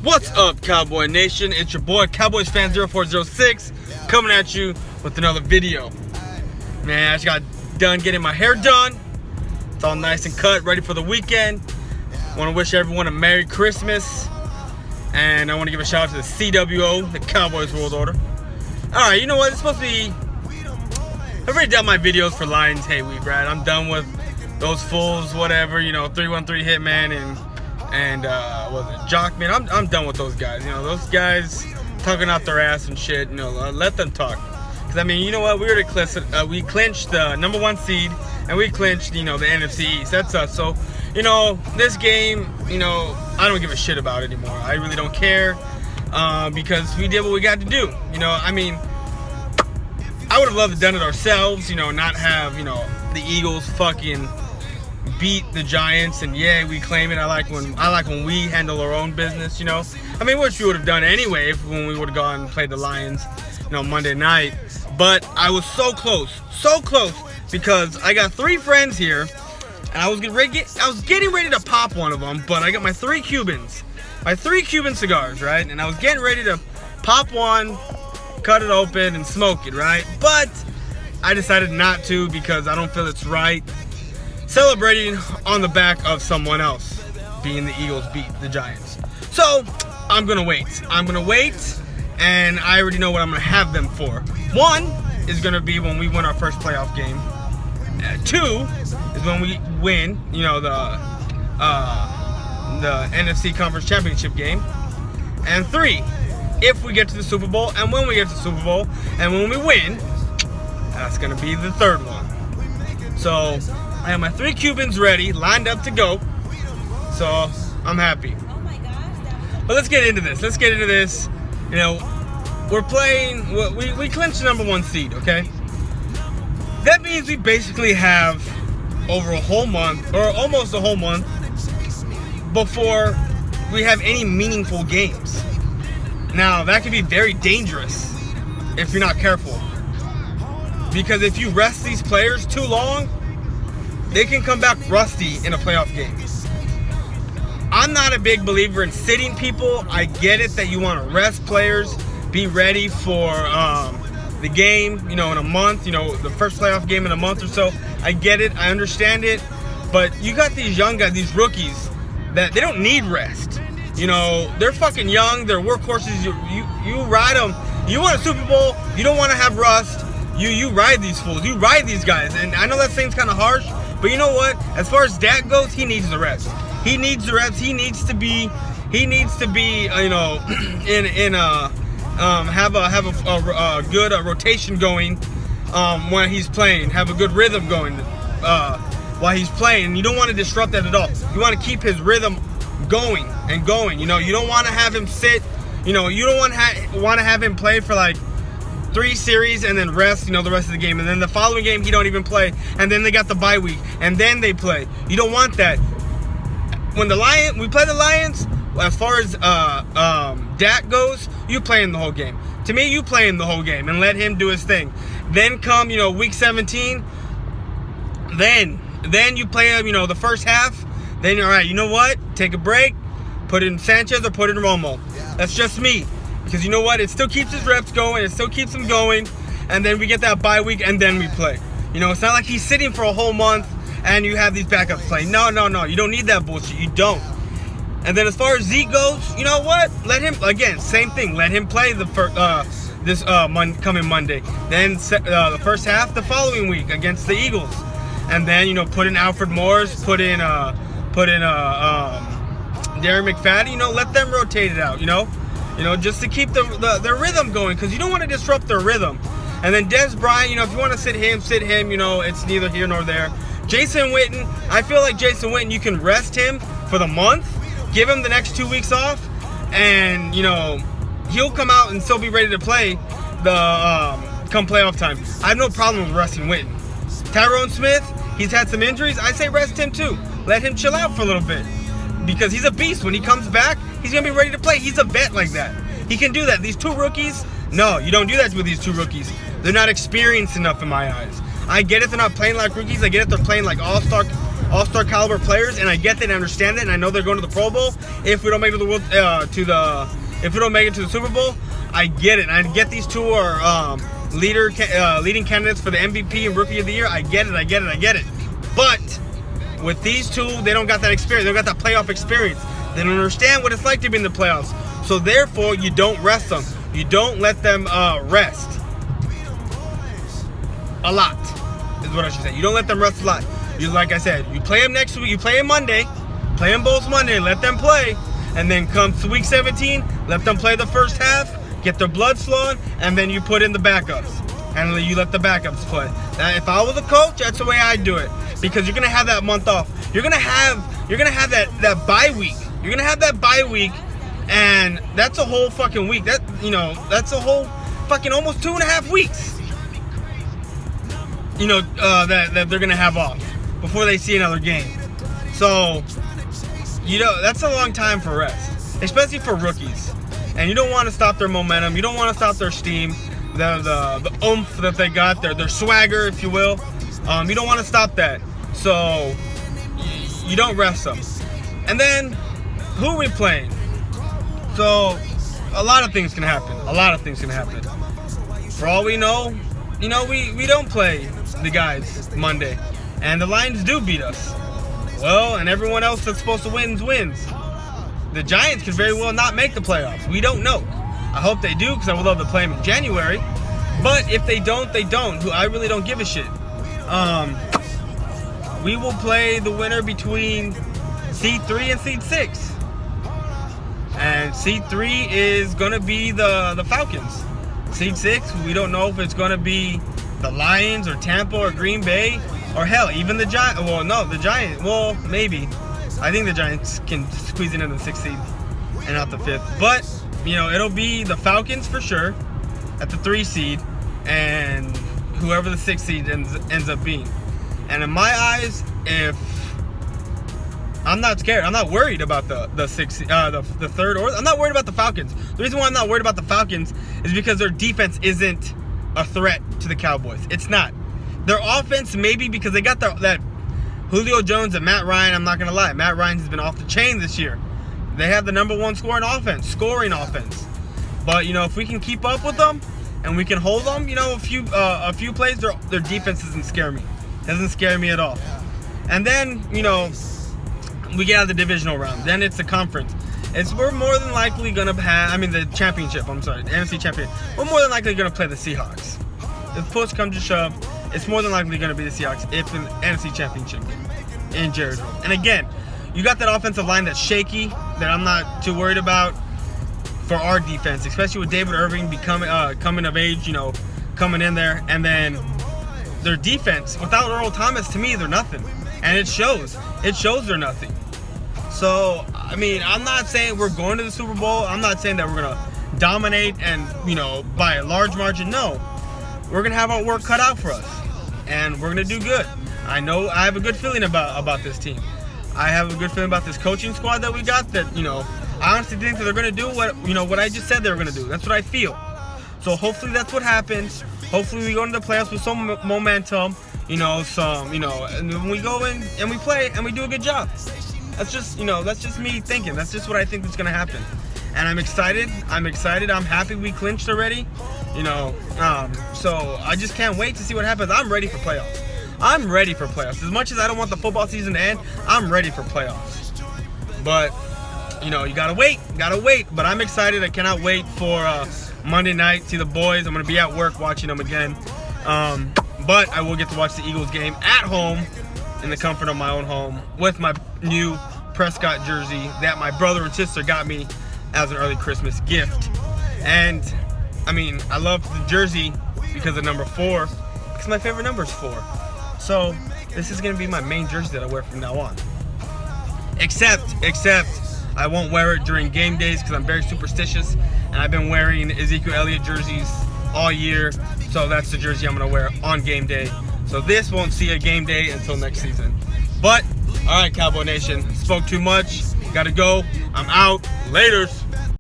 What's up, Cowboy Nation? It's your boy, Cowboys Fan 0406, coming at you with another video. Man, I just got done getting my hair done. It's all nice and cut, ready for the weekend. I want to wish everyone a Merry Christmas. And I want to give a shout out to the CWO, the Cowboys World Order. Alright, you know what? It's supposed to be... I've already done my videos for Lions Hate Week, right? I'm done with those fools, whatever, 313 Hitman and was it Jockman? I'm done with those guys. Those guys talking out their ass and shit. Let them talk. Because I mean, you know what? We clinched the #1 seed, and we clinched, the NFC East. That's us. So, this game, I don't give a shit about it anymore. I really don't care, because we did what we got to do. I mean, I would have loved to have done it ourselves. Not have the Eagles fucking beat the Giants, and yeah, we claim it. I like when we handle our own business. I mean, which we would have done anyway when we would have gone and played the Lions, Monday night. But I was so close, because I got 3 friends here, and I was getting ready to pop one of them, but I got my 3 Cubans, cigars, right? And I was getting ready to pop one, cut it open, and smoke it, right? But I decided not to because I don't feel it's right. Celebrating on the back of someone else, being the Eagles beat the Giants. So, I'm gonna wait, and I already know what I'm gonna have them for. 1 is gonna be when we win our first playoff game. 2 is when we win, the NFC Conference Championship game. And 3, if we get to the Super Bowl, and when we get to the Super Bowl, and when we win, that's gonna be the 3rd one. So, I have my 3 Cubans ready, lined up to go. So, I'm happy. But let's get into this. We're playing, we clinched the #1 seed, okay? That means we basically have over a whole month, or almost a whole month, before we have any meaningful games. Now, that can be very dangerous if you're not careful. Because if you rest these players too long, they can come back rusty in a playoff game. I'm not a big believer in sitting people. I get it that you want to rest players, be ready for the game, in a month, the first playoff game in a month or so. I get it. I understand it. But you got these young guys, these rookies, that they don't need rest. They're fucking young. They're workhorses. You ride them. You want a Super Bowl. You don't want to have rust. You ride these fools. You ride these guys. And I know that seems kind of harsh, but you know what? As far as Dak goes, he needs the reps. He needs the reps. He needs to be, have a good rotation going when he's playing. Have a good rhythm going while he's playing. You don't want to disrupt that at all. You want to keep his rhythm going and going. You don't want to have him sit. You don't want to have him play for like 3 series and then rest, the rest of the game. And then the following game, he don't even play. And then they got the bye week. And then they play. You don't want that. When we play the Lions, as far as Dak goes, you playing the whole game. To me, you playing the whole game and let him do his thing. Then come, week 17, then you play, the first half. Then, all right, you know what? Take a break. Put in Sanchez or put in Romo. That's just me. Because you know what? It still keeps his reps going. It still keeps him going. And then we get that bye week, and then we play. It's not like he's sitting for a whole month and you have these backups playing. No. You don't need that bullshit. You don't. And then as far as Zeke goes, you know what? Let him, again, same thing. Let him play the this coming Monday. Then the first half the following week against the Eagles. And then, put in Alfred Morris, put in Darren McFadden. Let them rotate it out, just to keep their rhythm going, because you don't want to disrupt their rhythm. And then Des Bryant, if you want to sit him, it's neither here nor there. Jason Witten, I feel like Jason Witten, you can rest him for the month, give him the next 2 weeks off, and, he'll come out and still be ready to play come playoff time. I have no problem with resting Witten. Tyrone Smith, he's had some injuries. I say rest him too. Let him chill out for a little bit, because he's a beast. When he comes back, he's going to be ready to play. He's a vet like that. He can do that. These 2 rookies, no, you don't do that with these 2 rookies. They're not experienced enough in my eyes. I get it, they're not playing like rookies. I get it, they're playing like all-star all-star caliber players, and I get that and understand it, and I know they're going to the Pro Bowl. If we don't make it to the if we don't make it to the Super Bowl, I get it. And I get these two are leading candidates for the MVP and Rookie of the Year. I get it. But with these two, they don't got that experience. They don't got that playoff experience. They don't understand what it's like to be in the playoffs. So therefore, you don't rest them. You don't let them rest a lot, is what I should say. You don't let them rest a lot. You, like I said, you play them next week. You play them Monday. Play them both Monday. Let them play. And then come to week 17, let them play the first half, get their blood flowing, and then you put in the backups. And you let the backups play. Now, if I was a coach, that's the way I'd do it. Because you're gonna have that month off. You're gonna have that bye week. You're gonna have that bye week, and that's a whole fucking week. That's a whole fucking almost 2.5 weeks. That they're gonna have off before they see another game. So, that's a long time for rest, especially for rookies. And you don't want to stop their momentum. You don't want to stop their steam, the oomph that they got, their swagger, if you will. You don't want to stop that. So, you don't rest them. And then, who are we playing? So, a lot of things can happen. For all we know, we don't play the guys Monday. And the Lions do beat us. Well, and everyone else that's supposed to wins. The Giants could very well not make the playoffs. We don't know. I hope they do, because I would love to play them in January. But if they don't, they don't. I really don't give a shit. We will play the winner between seed 3 and seed 6. And seed 3 is going to be the Falcons. Seed 6, we don't know if it's going to be the Lions or Tampa or Green Bay. Or hell, even the Giants. Well, no, the Giants. Well, maybe. I think the Giants can squeeze it in the 6th seed and not the 5th. But, it'll be the Falcons for sure at the 3 seed, and whoever the 6th seed ends up being. And in my eyes, if I'm not scared, I'm not worried about the 6th, the 3rd, or I'm not worried about the Falcons. The reason why I'm not worried about the Falcons is because their defense isn't a threat to the Cowboys. It's not. Their offense, maybe because they got that Julio Jones and Matt Ryan. I'm not going to lie. Matt Ryan has been off the chain this year. They have the #1 scoring offense. But, if we can keep up with them and we can hold them, a few plays, their defense doesn't scare me. It doesn't scare me at all. And then, we get out of the divisional round. Then it's the conference. We're more than likely going to have, the championship, the NFC champion. We're more than likely going to play the Seahawks. If push comes to shove, it's more than likely going to be the Seahawks if an NFC championship game in Jerry's World. And again, you got that offensive line that's shaky that I'm not too worried about for our defense, especially with David Irving coming of age, coming in there. And then their defense, without Earl Thomas, to me, they're nothing. And it shows. It shows they're nothing. So, I'm not saying we're going to the Super Bowl. I'm not saying that we're going to dominate and, by a large margin. No. We're going to have our work cut out for us. And we're going to do good. I know I have a good feeling about this team. I have a good feeling about this coaching squad that we got that, I honestly think that they're going to do what I just said they were going to do. That's what I feel. So hopefully that's what happens. Hopefully we go into the playoffs with some momentum, and when we go in and we play and we do a good job. That's just me thinking. That's just what I think is going to happen. And I'm excited. I'm happy we clinched already. So I just can't wait to see what happens. I'm ready for playoffs. As much as I don't want the football season to end, I'm ready for playoffs. But, you gotta wait. But I'm excited. I cannot wait for Monday night, see the boys. I'm gonna be at work watching them again. But I will get to watch the Eagles game at home in the comfort of my own home with my new Prescott jersey that my brother and sister got me as an early Christmas gift. And I love the jersey because of number 4, because my favorite number is 4. So this is going to be my main jersey that I wear from now on. Except I won't wear it during game days because I'm very superstitious, and I've been wearing Ezekiel Elliott jerseys all year. So that's the jersey I'm going to wear on game day. So this won't see a game day until next season. But, all right, Cowboy Nation, spoke too much. Got to go. I'm out. Laters.